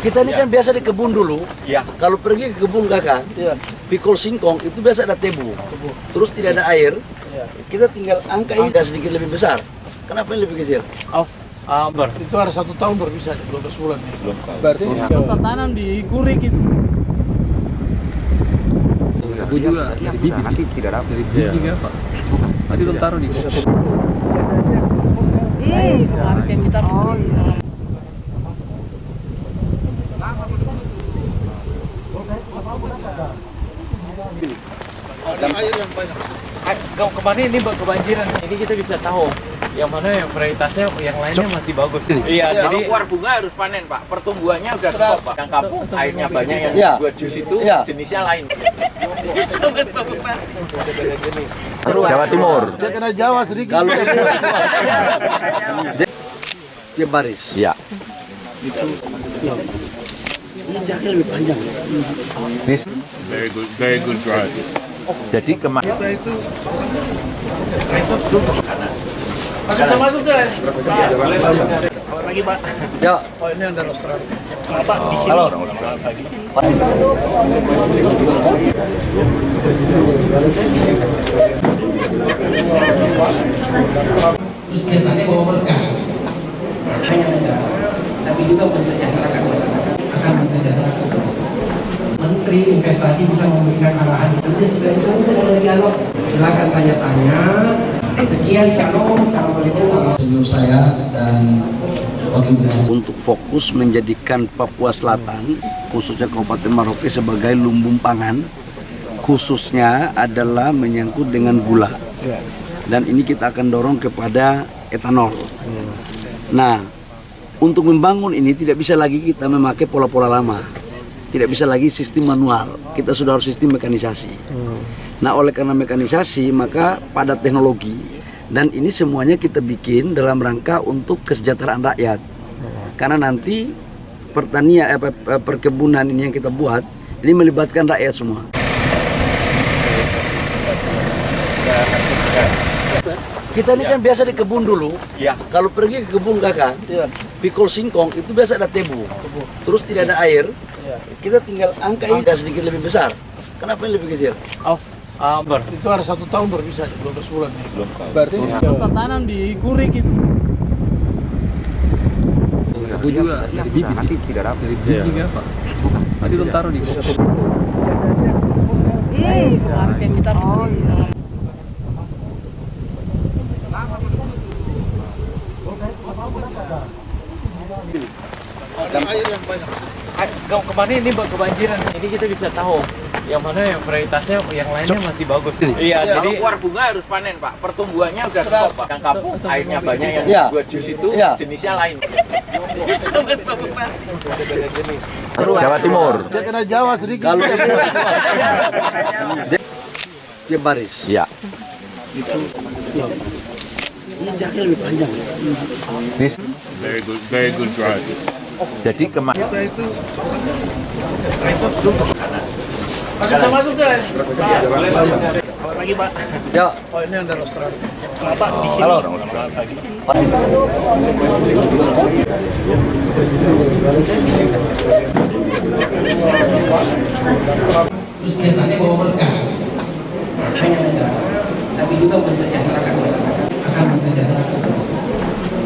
Kita ini kan biasa di kebun dulu. Iya. Kalau pergi ke kebun kakak, pikul singkong itu biasa ada tebu. Terus tidak ada air. Kita tinggal angka ini sedikit lebih besar. Kenapa ini lebih kecil? Itu ada 1 tahun baru bisa 12 bulan. Berarti kita tanam di kurik itu. Tebu juga dari bibit. Nanti tidak dapat dari biji kan Pak? Tadi belum taruh di kemarin kita Ada air yang banyak. Kemarin ini kebanjiran. Ini kita bisa tahu yang mana yang varietasnya, yang lainnya masih bagus. Iya, jadi keluar bunga harus panen Pak. Pertumbuhannya udah stop Pak. Yang kapuk airnya banyak, yang buat jus itu jenisnya lain. Jawa Timur. Dia kena Jawa sedikit. Kalau dia baris. Iya. Ini jaraknya lebih panjang. Very good drive. Jadi kemarin Kita itu masuk deh. lagi Pak. Ya, Oh ini ada Australia. Pak di sini. halo. Terus biasanya bawa berkah, hanya negara, tapi juga mensejahterakan masyarakat, akan mensejahterakan bangsa. Menteri Investasi bisa memberikan arahan itu, sudah itu untuk mulai dialog. Silakan tanya-tanya. Sekian, shalom, assalamualaikum. Sebelum saya dan wakil gubernur Untuk fokus menjadikan Papua Selatan, khususnya Kabupaten Merauke sebagai lumbung pangan, khususnya adalah menyangkut dengan gula. Dan ini kita akan dorong kepada etanol. Nah, untuk membangun ini tidak bisa lagi kita memakai pola-pola lama. Tidak bisa lagi sistem manual. Kita sudah harus sistem mekanisasi. Nah, oleh karena mekanisasi, maka padat teknologi. Dan ini semuanya kita bikin dalam rangka untuk kesejahteraan rakyat. Karena nanti pertanian, perkebunan ini yang kita buat, ini melibatkan rakyat semua. Kita ini kan biasa di kebun dulu. Iya. Kalau pergi ke kebun kakak, pikul singkong itu biasa ada tebu. Terus tidak ada air. Kita tinggal angka ini sedikit lebih besar. Kenapa ini lebih kecil? Itu ada 1 tahun baru bisa 12 bulan. Berarti kita tanam di kurik itu. tebu juga dari bibit. Nanti tidak dapat dari biji kan Pak? Tadi belum taruh di kemarin kita Ada air yang banyak. Kemarin ini kebanjiran. Ini kita bisa tahu yang mana yang varietasnya, yang lainnya masih bagus. Iya, jadi Keluar bunga harus panen Pak. Pertumbuhannya udah stop Pak. Yang kapuk airnya banyak, yang buat jus itu jenisnya lain. Jawa Timur. Dia kena Jawa sedikit. Kalau dia baris. Iya. Ini jaraknya lebih panjang. Very good drive. Jadi kemarin Kita itu masuk deh. lagi Pak. Ya, Oh ini ada Australia. Pak di sini. halo. terus biasanya bawa berkah, hanya negara, tapi juga mensejahterakan masyarakat, akan mensejahterakan bangsa.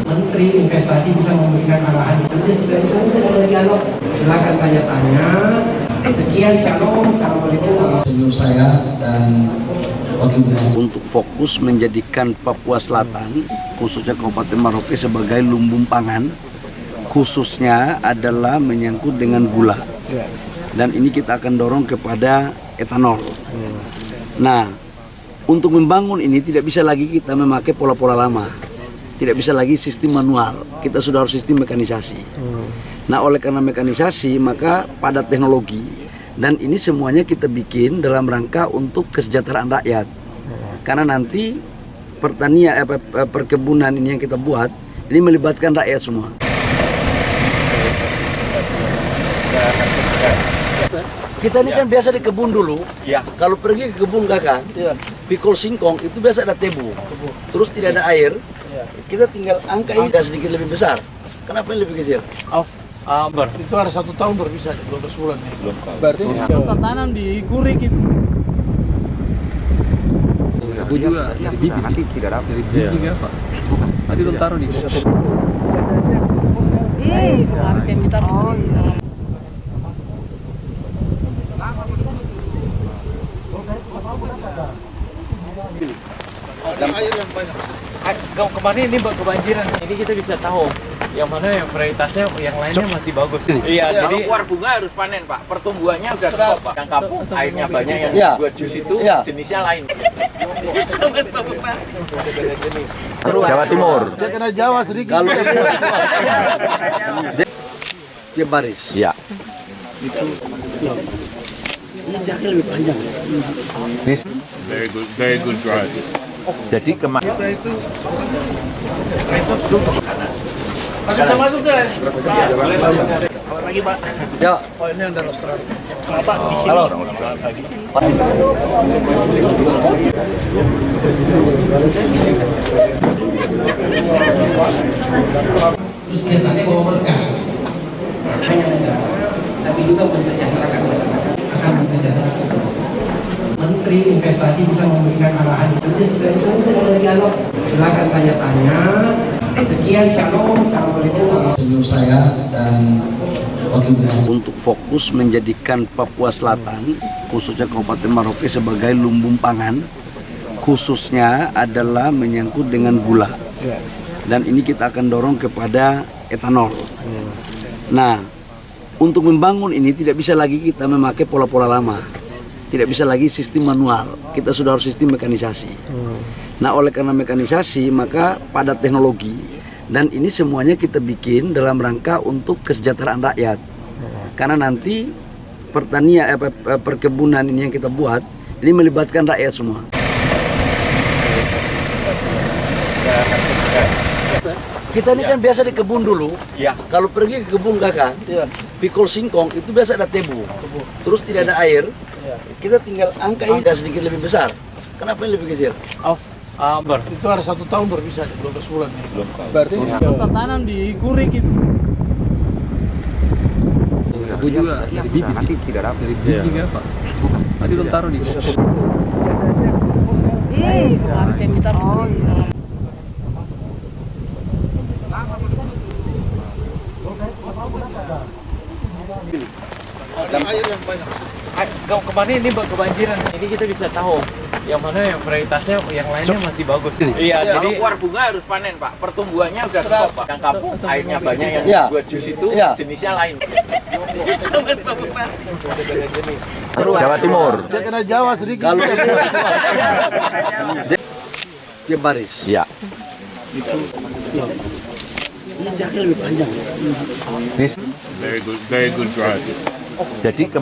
Menteri Investasi bisa memberikan arahan itu, sudah itu untuk mulai dialog. Silakan tanya-tanya. Sekian, shalom, assalamualaikum. Sebelum saya dan wakil gubernur Untuk fokus menjadikan Papua Selatan, khususnya Kabupaten Merauke sebagai lumbung pangan, khususnya adalah menyangkut dengan gula. Dan ini kita akan dorong kepada etanol. Nah, untuk membangun ini tidak bisa lagi kita memakai pola-pola lama. Tidak bisa lagi sistem manual. Kita sudah harus sistem mekanisasi. Nah, oleh karena mekanisasi, maka padat teknologi. Dan ini semuanya kita bikin dalam rangka untuk kesejahteraan rakyat. Karena nanti pertanian, perkebunan ini yang kita buat, ini melibatkan rakyat semua. Kita ini kan biasa di kebun dulu. Iya. Kalau pergi ke kebun kakak, pikul singkong itu biasa ada tebu. Terus tidak ada air. Kita tinggal angka ini sedikit lebih besar. Kenapa ini lebih kecil? Ber. Itu ada 1 tahun baru bisa 12 bulan nih. Berarti kita tanam di kurik itu. Aku juga dari bibit nanti tidak dapat dari bibit ya Pak. Tadi tuh taruh di Kemarin yang kita Ada air yang banyak. Kemarin ini kebanjiran. Ini kita bisa tahu yang mana yang varietasnya yang lainnya masih bagus. Iya, Kalau jadi keluar bunga harus panen Pak. Pertumbuhannya udah stop Pak. Yang kapuk airnya banyak yang Ya. buat jus itu Ya. jenisnya lain. Jawa Timur. Dia kena Jawa sedikit. Kalau dia baris. Iya. Ini jaraknya lebih panjang. Very good drive. Jadi kemarin Masuk deh. lagi Pak. Ya, Oh ini yang dari Australia. Pak di sini. halo. Terus biasanya bawa berkah hanya negara, tapi juga mensejahterakan masyarakat, akan mensejahterakan bangsa. Menteri Investasi bisa memberikan arahan. Nanti setelah itu kita ada dialog. Silakan tanya-tanya. Sekian, shalom, assalamualaikum warahmatullahi saya dan wakil gubernur. Untuk fokus menjadikan Papua Selatan, khususnya Kabupaten Merauke sebagai lumbung pangan, khususnya adalah menyangkut dengan gula. Dan ini kita akan dorong kepada etanol. Nah, untuk membangun ini tidak bisa lagi kita memakai pola-pola lama. Tidak bisa lagi sistem manual. Kita sudah harus sistem mekanisasi. Nah, oleh karena mekanisasi, maka padat teknologi. Dan ini semuanya kita bikin dalam rangka untuk kesejahteraan rakyat. Karena nanti pertanian, perkebunan ini yang kita buat, ini melibatkan rakyat semua. Kita ini kan biasa di kebun dulu. ya. Kalau pergi ke kebun kakak, Iya. pikul singkong itu biasa ada tebu. Terus tidak ada air. Kita tinggal angka ini sedikit lebih besar. Kenapa ini lebih kecil? Oh, Ber. Itu ada 1 tahun baru bisa 12 bulan nih. Berarti kita tanam di kurik itu. aku juga dari bibit nanti tidak dapat dari bibit ya Pak. Tadi tuh taruh di Kemarin yang kita Ada air yang banyak. Kemarin ini kebanjiran. Ini kita bisa tahu yang mana yang varietasnya yang lainnya masih bagus. Iya, Kalau jadi keluar bunga harus panen Pak. Pertumbuhannya udah stop Pak. Yang kapuk airnya banyak yang Ya. buat jus itu Ya. jenisnya lain. Jawa Timur. Dia kena Jawa sedikit. Kalau dia baris. Iya. Ini jaraknya lebih panjang. Very good drive. Jadi kemarin